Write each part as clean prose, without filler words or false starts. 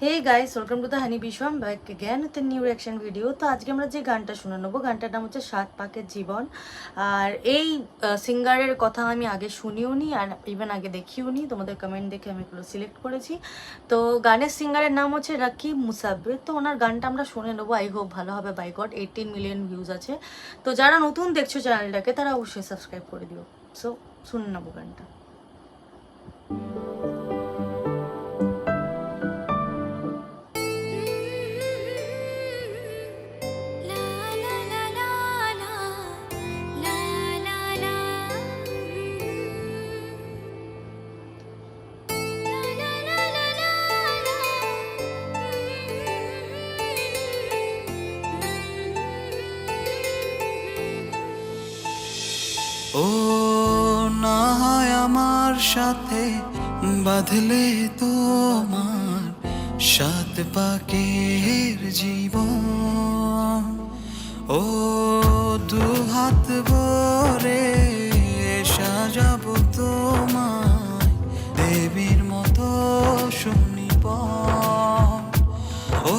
Hey guys, welcome to the Honey Vishwam back again with new reaction video. তো আজকে আমরা যে গানটা শুনে নেবো, গানটার নাম হচ্ছে সাত পাকের জীবন। আর এই সিঙ্গারের কথা আমি আগে শুনিও নি, আর ইভেন আগে দেখিও নি। তোমাদের কমেন্ট দেখে আমি এগুলো সিলেক্ট করেছি। তো গানের সিঙ্গারের নাম হচ্ছে রাকিব মুসাব্বির। তো ওনার গানটা আমরা শুনে নেবো। আই হোপ ভালো হবে। বাই গড 18 মিলিয়ন ভিউজ আছে। তো যারা নতুন দেখছো চ্যানেলটাকে, তারা অবশ্যই সাবস্ক্রাইব করে দিও। সো শুনে নেবো গানটা। ও না হয় আমার সাথে বাঁধলে তোমার সাত পাকের জীবন। ও দু হাত ভরে সাজাবো তোমায় দেবীর মতো সুনিপন। ও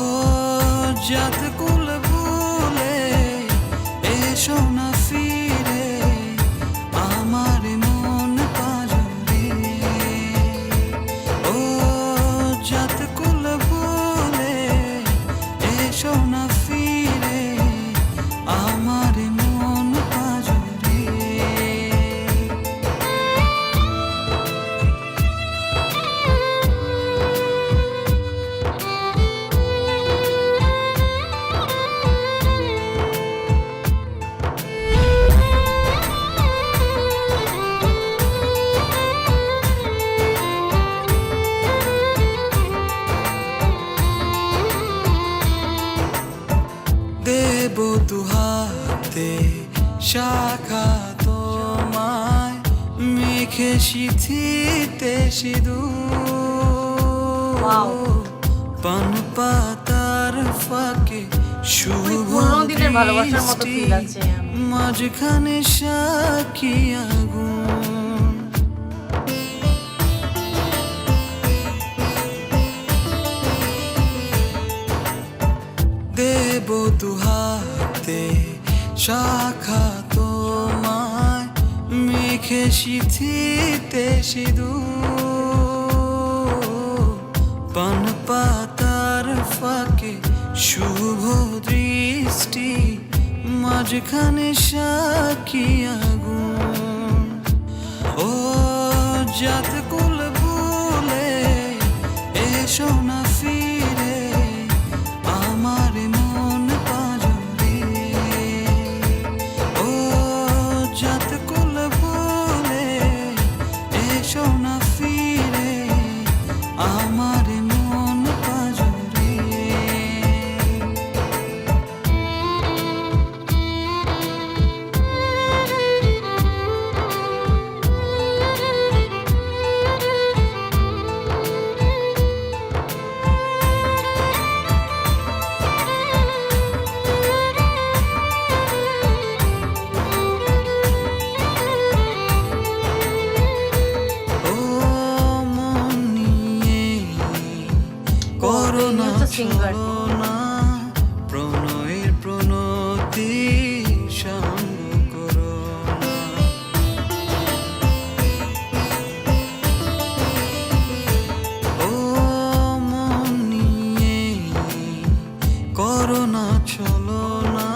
জাত কুল ভুলে এসো না ফিরে আমার মন পাজরে। ও জাত কুল ভুলে এসো না ফিরে আমার মন পাজরে। দেব দুহাতে শাখা তোমায় মেখে সিথিতে সিঁদুর। পান পাতার ফাঁকে শুভ দিনের ভালোবাসার মতো ফিল আছে। মাঝখানে সাক্ষী আগুন। দেব দুহাতে শাখা তোমায় মেখে সিথিতে সিঁদুর। পান পাতার ফাঁকে শুভ দৃষ্টি মাঝখানে সাক্ষী আগুন। ও জাত কুল ভুলে এসো না ফিরে আমার মন পাজরে। ও জাত কুল ভুলে এসো না ফিরে আমার মন পাজরে। ও মন নিয়ে করোনা সিঙ্গার ছলনা, প্রণয়ের প্রণতি সঙ্গ করোনা। ও মন নিয়ে করোনা ছলনা,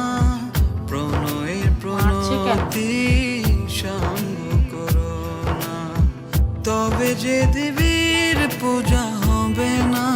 প্রণয়ের প্রণতি সঙ্গ করোনা। তবে যে দেবীর পূজা হবে না,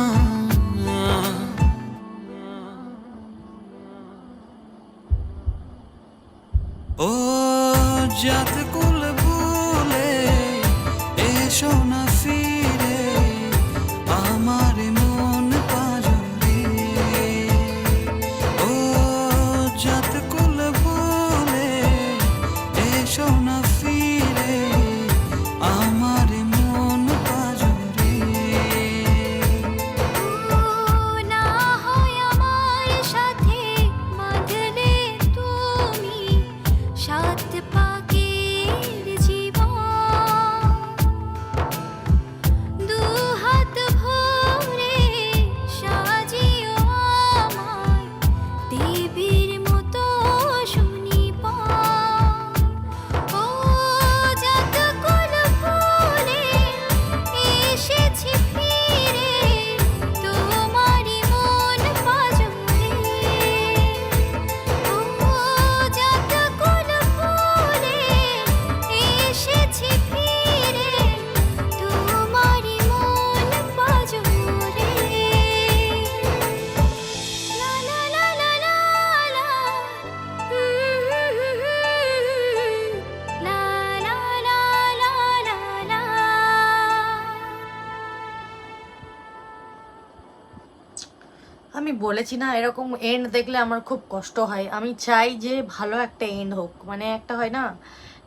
আমি বলেছি না, এরকম এন্ড দেখলে আমার খুব কষ্ট হয়। আমি চাই যে ভালো একটা এন্ড হোক, মানে একটা হয় না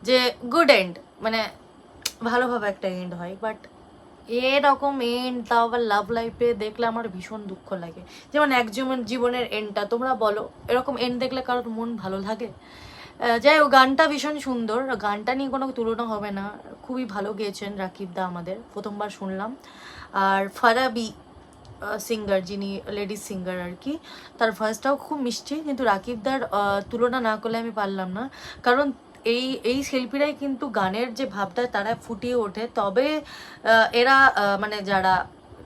যে গুড এন্ড, মানে ভালোভাবে একটা এন্ড হয়, বাট এরকম এন্ড তাও আবার লাভ লাইফে দেখলে আমার ভীষণ দুঃখ লাগে। যেমন এক জীবনের এন্ডটা তোমরা বলো, এরকম এন্ড দেখলে কারোর মন ভালো লাগে? যাই হোক, গানটা ভীষণ সুন্দর, গানটা নিয়ে কোনো তুলনা হবে না, খুবই ভালো গেয়েছেন রাকিব দা আমাদের, প্রথমবার শুনলাম। আর ফারাবি সিঙ্গার, যিনি লেডিস সিঙ্গার আর কি, তার ভয়েসটাও খুব মিষ্টি, কিন্তু রাকিবদার তুলনা না করলে আমি পারলাম না। কারণ এই এই শিল্পীরাই কিন্তু গানের যে ভাবটা তারা ফুটিয়ে ওঠে, তবে এরা মানে যারা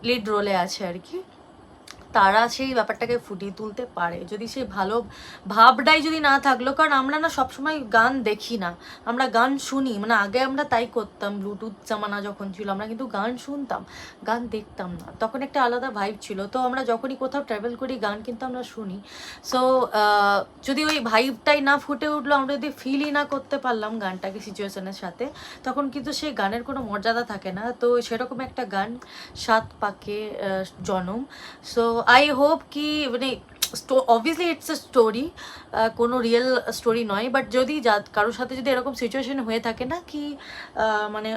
লিড রোলে আছে আর কি, তারা সেই ব্যাপারটাকে ফুটিয়ে তুলতে পারে। যদি সেই ভালো ভাবটাই যদি না থাকলো, কারণ আমরা না সবসময় গান দেখি না, আমরা গান শুনি, মানে আগে আমরা তাই করতাম, ব্লুটুথ জামানা যখন ছিল আমরা কিন্তু গান শুনতাম, গান দেখতাম না, তখন একটা আলাদা ভাইব ছিল। তো আমরা যখনই কোথাও ট্রাভেল করি গান কিন্তু আমরা শুনি। সো যদি ওই ভাইবটাই না ফুটে উঠলো, আমরা যদি ফিলই না করতে পারলাম গানটাকে সিচুয়েশনের সাথে, তখন কিন্তু সেই গানের কোনো মর্যাদা থাকে না। তো সেরকম একটা গান, সাত পাকে জনম। সো আই হোপ কি, মানে অবভিয়াসলি ইটস এ স্টোরি, কোনো রিয়েল স্টোরি নয়, বাট যদি কারোর সাথে যদি এরকম সিচুয়েশন হয়ে থাকে না কি, মানে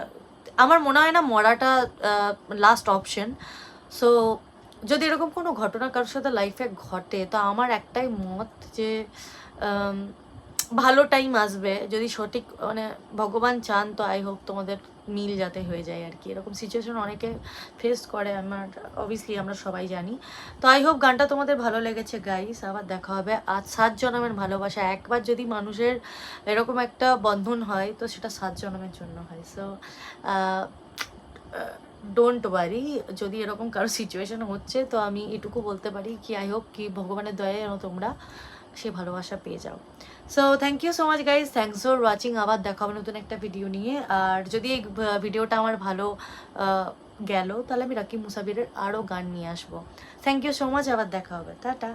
আমার মনে হয় না মরাটা লাস্ট অপশন। সো যদি এরকম কোনো ঘটনা কারোর সাথে লাইফে ঘটে, তো আমার একটাই মত যে ভালো টাইম আসবে, যদি সঠিক মানে ভগবান চান, তো আই হোপ তোমাদের মিল যাতে হয়ে যায় আর কি। এরকম সিচুয়েশন অনেকে ফেস করে, আমার অবভিয়াসলি আমরা সবাই জানি। তো আই হোপ গানটা তোমাদের ভালো লেগেছে গাইস। আবার দেখা হবে। আজ 7 জন্মের ভালোবাসা, একবার যদি মানুষের এরকম একটা বন্ধন হয়, তো সেটা 7 জন্মের জন্য হয়। সো ডোন্ট ওয়ারি, যদি এরকম কারো সিচুয়েশন হচ্ছে, তো আমি এটুকু বলতে পারি কি আই হোপ কি ভগবানের দয়ায় তোমরা সেই ভালোবাসা পেয়ে যাও। So thank you so much guys, thanks for watching. আবার দেখা হবে নতুন একটা ভিডিও নিয়ে। আর যদি এই ভিডিওটা আমার ভালো গেল, তাহলে আমি রাকিব মুসাফিরের আরও গান নিয়ে আসবো। থ্যাংক ইউ সো মাচ, আবার দেখা হবে, টাটা।